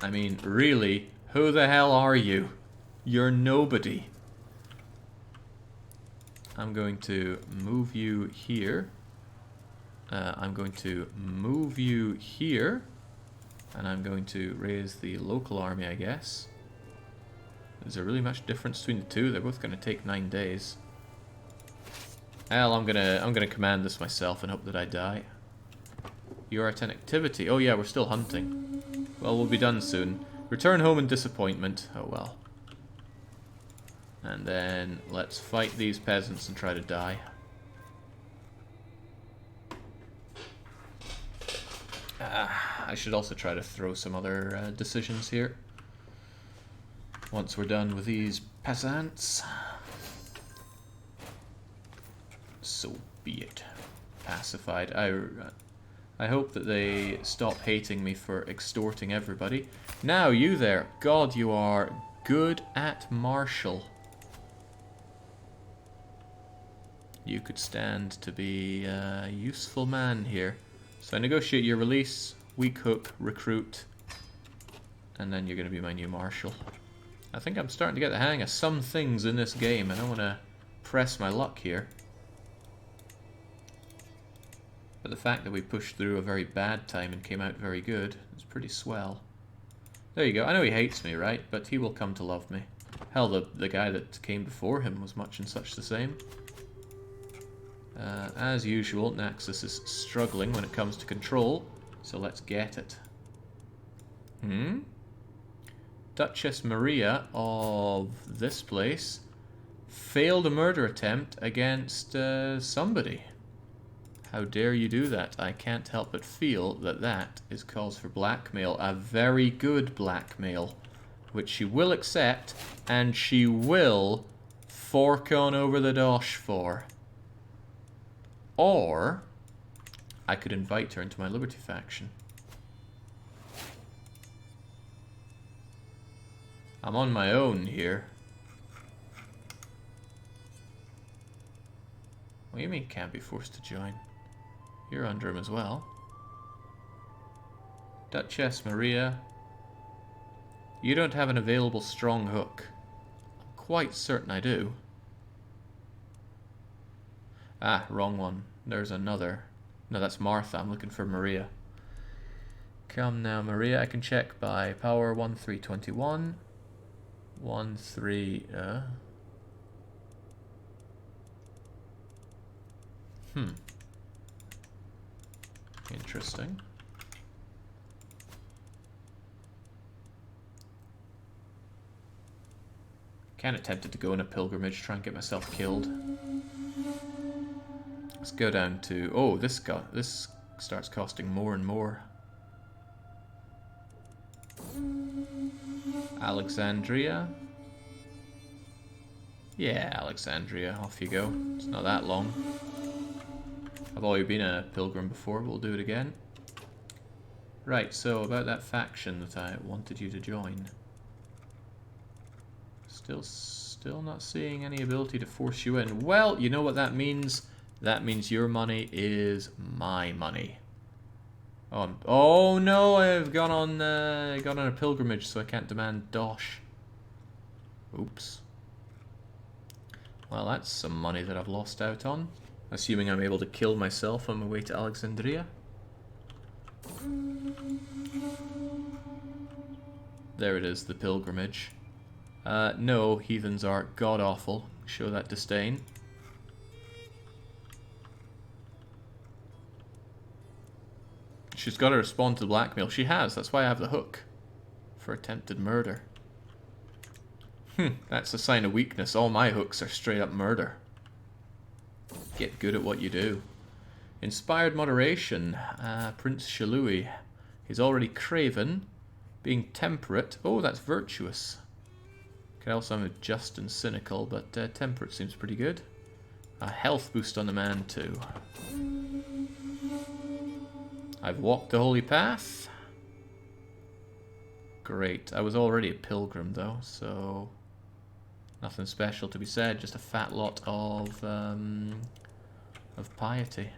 I mean, really, who the hell are you? You're nobody. I'm going to move you here. I'm going to move you here. And I'm going to raise the local army, I guess. Is there really much difference between the two? They're both going to take 9 days. Hell, I'm gonna command this myself and hope that I die. You are at an activity. Oh yeah, we're still hunting. Well, we'll be done soon. Return home in disappointment. Oh well. And then let's fight these peasants and try to die. I should also try to throw some other decisions here. Once we're done with these peasants. So be it. Pacified. I hope that they stop hating me for extorting everybody. Now, you there. God, you are good at martial. You could stand to be a useful man here. So I negotiate your release, weak hook, recruit, and then you're going to be my new marshal. I think I'm starting to get the hang of some things in this game. I don't want to press my luck here. But the fact that we pushed through a very bad time and came out very good is pretty swell. There you go. I know he hates me, right? But he will come to love me. Hell, the guy that came before him was much and such the same. As usual, Naxos is struggling when it comes to control, so let's get it. Duchess Maria of this place failed a murder attempt against somebody. How dare you do that? I can't help but feel that that is cause for blackmail. A very good blackmail, which she will accept, and she will fork on over the dosh for. Or, I could invite her into my Liberty faction. I'm on my own here. What do you mean can't be forced to join? You're under him as well. Duchess Maria. You don't have an available strong hook. I'm quite certain I do. Ah, wrong one. There's another. No, that's Martha. I'm looking for Maria. Come now, Maria. I can check by power 1321. 13. Interesting. Kinda tempted to go on a pilgrimage, try and get myself killed. Let's go down to... Oh, this starts costing more and more. Alexandria. Yeah, Alexandria. Off you go. It's not that long. I've already been a pilgrim before, but we'll do it again. Right, so about that faction that I wanted you to join. Still not seeing any ability to force you in. Well, you know what that means? That means your money is my money. Oh no, I've gone on a pilgrimage, so I can't demand dosh. Oops. Well, that's some money that I've lost out on. Assuming I'm able to kill myself on my way to Alexandria. There it is, the pilgrimage. No, heathens are god-awful. Show that disdain. She's got to respond to the blackmail. She has, that's why I have the hook. For attempted murder. That's a sign of weakness. All my hooks are straight up murder. Get good at what you do. Inspired moderation. Prince Shalui. He's already craven. Being temperate. Oh, that's virtuous. Could also have just and cynical, but temperate seems pretty good. A health boost on the man too. I've walked the holy path. Great. I was already a pilgrim though, so nothing special to be said. Just a fat lot of piety.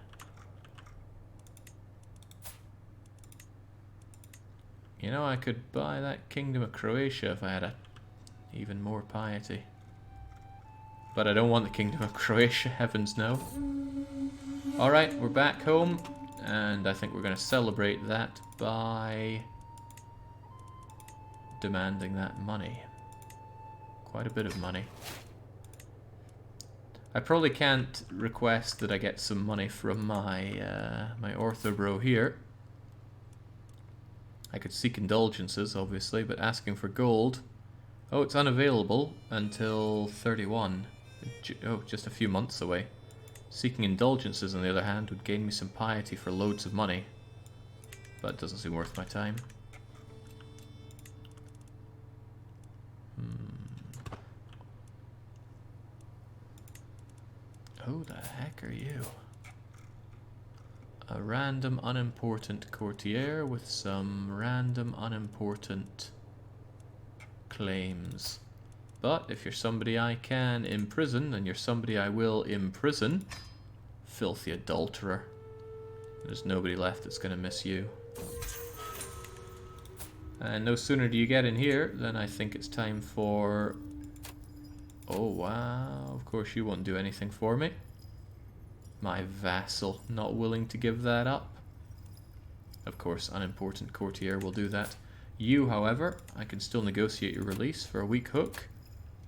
You know, I could buy that Kingdom of Croatia if I had even more piety. But I don't want the Kingdom of Croatia, heavens no. Alright, we're back home, and I think we're going to celebrate that by demanding that money. Quite a bit of money. I probably can't request that I get some money from my my ortho bro here. I could seek indulgences, obviously, but asking for gold... Oh, it's unavailable until 31. Oh, just a few months away. Seeking indulgences, on the other hand, would gain me some piety for loads of money. But it doesn't seem worth my time. Who the heck are you? A random unimportant courtier with some random unimportant claims. But if you're somebody I can imprison, then you're somebody I will imprison. Filthy adulterer. There's nobody left that's going to miss you. And no sooner do you get in here than I think it's time for... Oh wow, of course you won't do anything for me. My vassal, not willing to give that up. Of course, unimportant courtier will do that. You, however, I can still negotiate your release for a weak hook.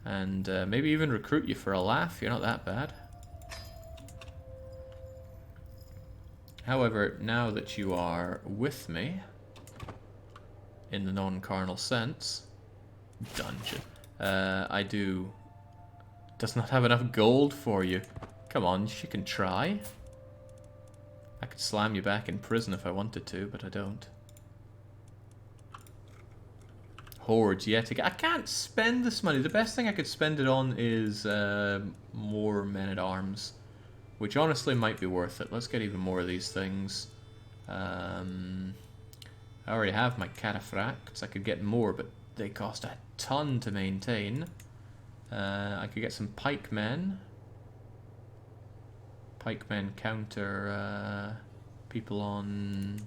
And maybe even recruit you for a laugh. You're not that bad. However, now that you are with me, in the non-carnal sense, dungeon, does not have enough gold for you. Come on, you can try. I could slam you back in prison if I wanted to, but I don't. Hordes yet again. I can't spend this money. The best thing I could spend it on is more men-at-arms, which honestly might be worth it. Let's get even more of these things. I already have my cataphracts. I could get more, but they cost a ton to maintain. I could get some pikemen. Pikemen counter people on...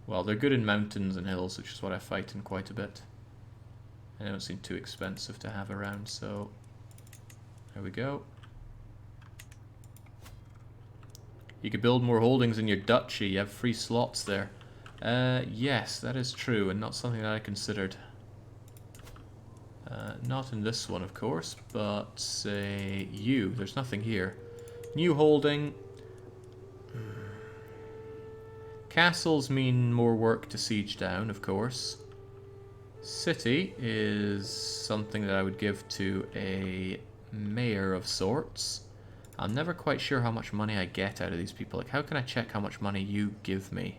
Well, they're good in mountains and hills, which is what I fight in quite a bit. And they don't seem too expensive to have around, so... There we go. You could build more holdings in your duchy. You have free slots there. Yes, that is true, and not something that I considered. Not in this one, of course, but say you. There's nothing here. New holding. Castles mean more work to siege down, of course. City is something that I would give to a mayor of sorts. I'm never quite sure how much money I get out of these people. Like, how can I check how much money you give me?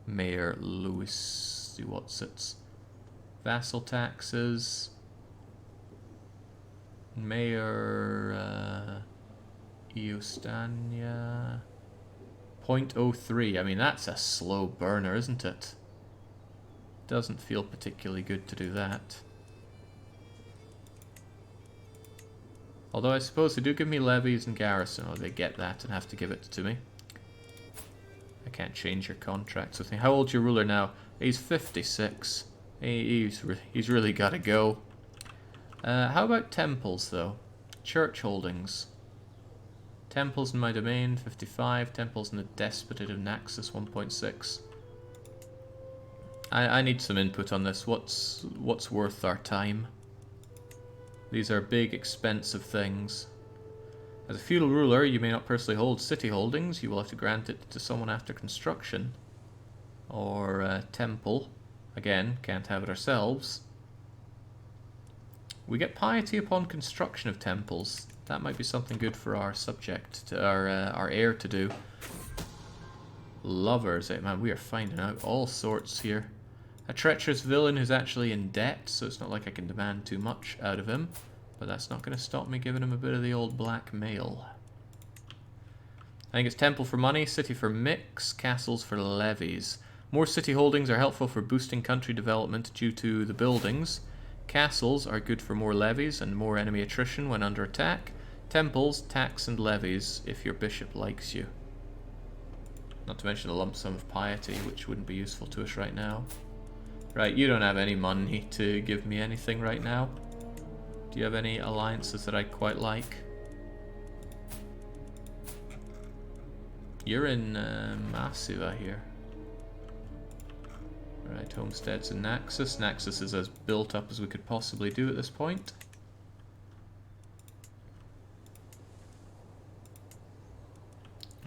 Mayor Louis, what's it? Vassal taxes. Mayor Eostania. 0.03. I mean, that's a slow burner, isn't it? Doesn't feel particularly good to do that. Although I suppose they do give me levies and garrison, or they get that and have to give it to me. I can't change your contracts with me. How old's your ruler now? He's 56. He's really got to go. How about temples, though? Church holdings. Temples in my domain, 55. Temples in the Despotate of Naxos, 1.6. I need some input on this. What's worth our time? These are big, expensive things. As a feudal ruler, you may not personally hold city holdings. You will have to grant it to someone after construction. Or temple. Again, can't have it ourselves. We get piety upon construction of temples. That might be something good for our subject, to our heir to do. Lovers, man, we are finding out all sorts here. A treacherous villain who's actually in debt, so it's not like I can demand too much out of him. But that's not going to stop me giving him a bit of the old blackmail. I think it's temple for money, city for mix, castles for levies. More city holdings are helpful for boosting country development due to the buildings. Castles are good for more levies and more enemy attrition when under attack. Temples, tax and levies if your bishop likes you. Not to mention a lump sum of piety, which wouldn't be useful to us right now. Right, you don't have any money to give me anything right now. Do you have any alliances that I quite like? You're in Massiva here. Right, homesteads in Naxos. Naxos is as built up as we could possibly do at this point.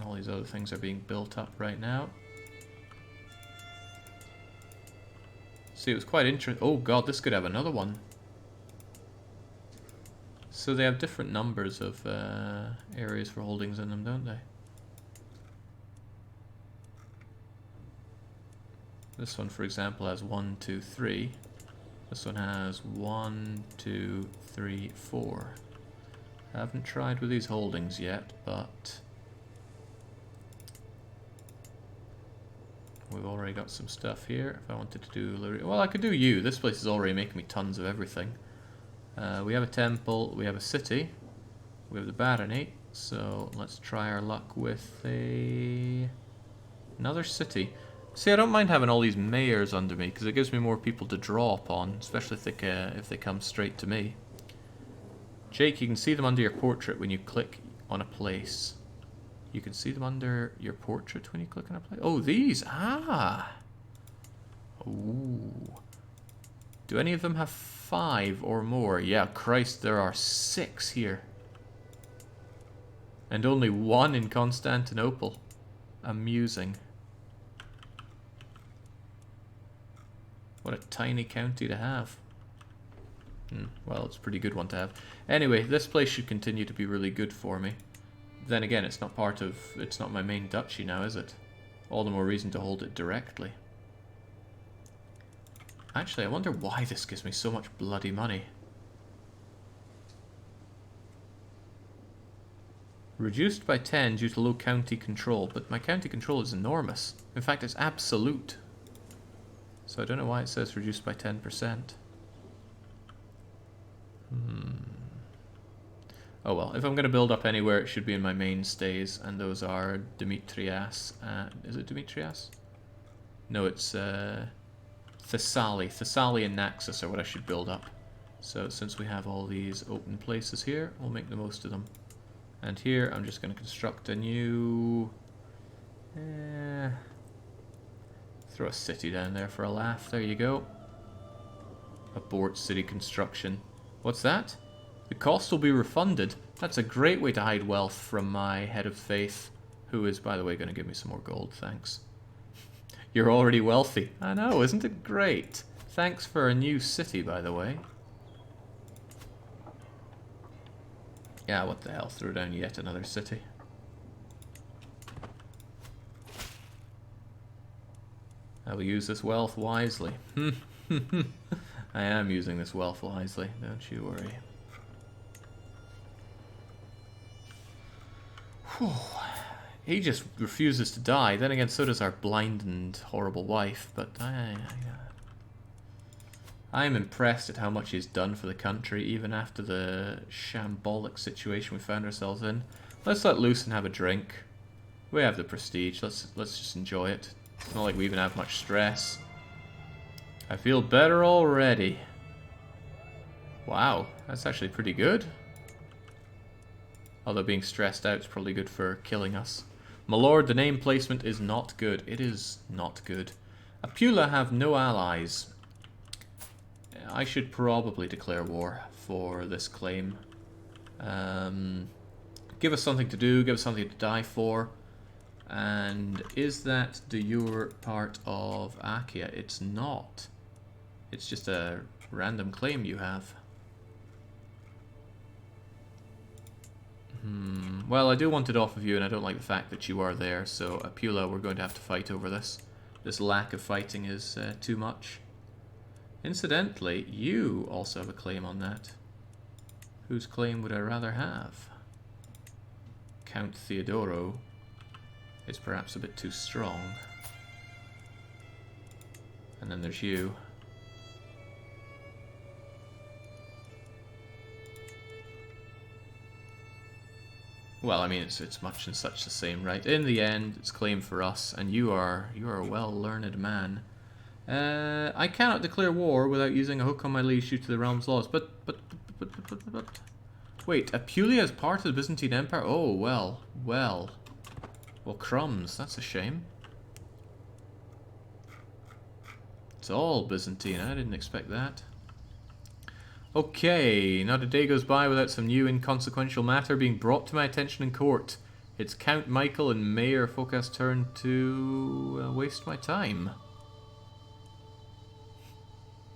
All these other things are being built up right now. See, it was quite interesting. Oh god, this could have another one. So they have different numbers of areas for holdings in them, don't they? This one, for example, has 1, 2, 3. This one has 1, 2, 3, 4. I haven't tried with these holdings yet, but we've already got some stuff here. If I wanted to do... Well, I could do you. This place is already making me tons of everything. We have a temple, we have a city, we have the barony, so let's try our luck with another city. See, I don't mind having all these mayors under me, because it gives me more people to draw upon, especially if they come straight to me. Jake, you can see them under your portrait when you click on a place. You can see them under your portrait when you click on a place? Oh, these! Ah! Ooh. Do any of them have 5 or more? Yeah, Christ, there are 6 here. And only 1 in Constantinople. Amusing. What a tiny county to have. Well, it's a pretty good one to have. Anyway, this place should continue to be really good for me. Then again, it's not my main duchy now, is it? All the more reason to hold it directly. Actually, I wonder why this gives me so much bloody money. Reduced by 10 due to low county control, but my county control is enormous. In fact, it's absolute. So I don't know why it says reduced by 10%. Oh well, if I'm going to build up anywhere, it should be in my mainstays, and those are Demetrias. Is it Demetrias? No, it's Thessaly. Thessaly and Naxos are what I should build up. So since we have all these open places here, we'll make the most of them. And here, I'm just going to construct a new Throw a city down there for a laugh. There you go. Abort city construction. What's that? The cost will be refunded. That's a great way to hide wealth from my head of faith, who is, by the way, going to give me some more gold. Thanks. You're already wealthy. I know, isn't it great? Thanks for a new city, by the way. Yeah, what the hell? Throw down yet another city. I will use this wealth wisely. I am using this wealth wisely, don't you worry. Whew. He just refuses to die. Then again, so does our blind and horrible wife. But I am impressed at how much he's done for the country, even after the shambolic situation we found ourselves in. Let's let loose and have a drink. We have the prestige. Let's just enjoy it. It's not like we even have much stress. I feel better already. Wow, that's actually pretty good. Although being stressed out is probably good for killing us. My lord, the name placement is not good. It is not good. Apula have no allies. I should probably declare war for this claim. Give us something to do, give us something to die for. And is that de jure part of Achaia? It's not. It's just a random claim you have. Well, I do want it off of you, and I don't like the fact that you are there, so Apula, we're going to have to fight over this. This lack of fighting is too much. Incidentally, you also have a claim on that. Whose claim would I rather have? Count Theodoro is perhaps a bit too strong. And then there's you. Well, I mean, it's much and such the same, right? In the end, it's claim for us, and you are a well-learned man. I cannot declare war without using a hook on my leash due to the realm's laws. But wait, Apulia is part of the Byzantine Empire? Oh, well, crumbs. That's a shame. It's all Byzantine. I didn't expect that. Okay, not a day goes by without some new inconsequential matter being brought to my attention in court. It's Count Michael and Mayor Phocas' turn to waste my time.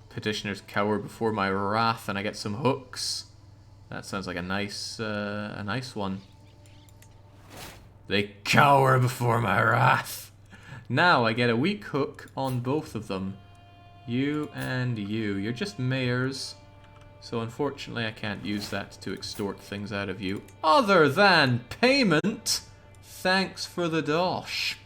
Petitioners cower before my wrath, and I get some hooks. That sounds like a nice one. They cower before my wrath. Now I get a weak hook on both of them. You and you. You're just mayors. So unfortunately I can't use that to extort things out of you. Other than payment! Thanks for the dosh.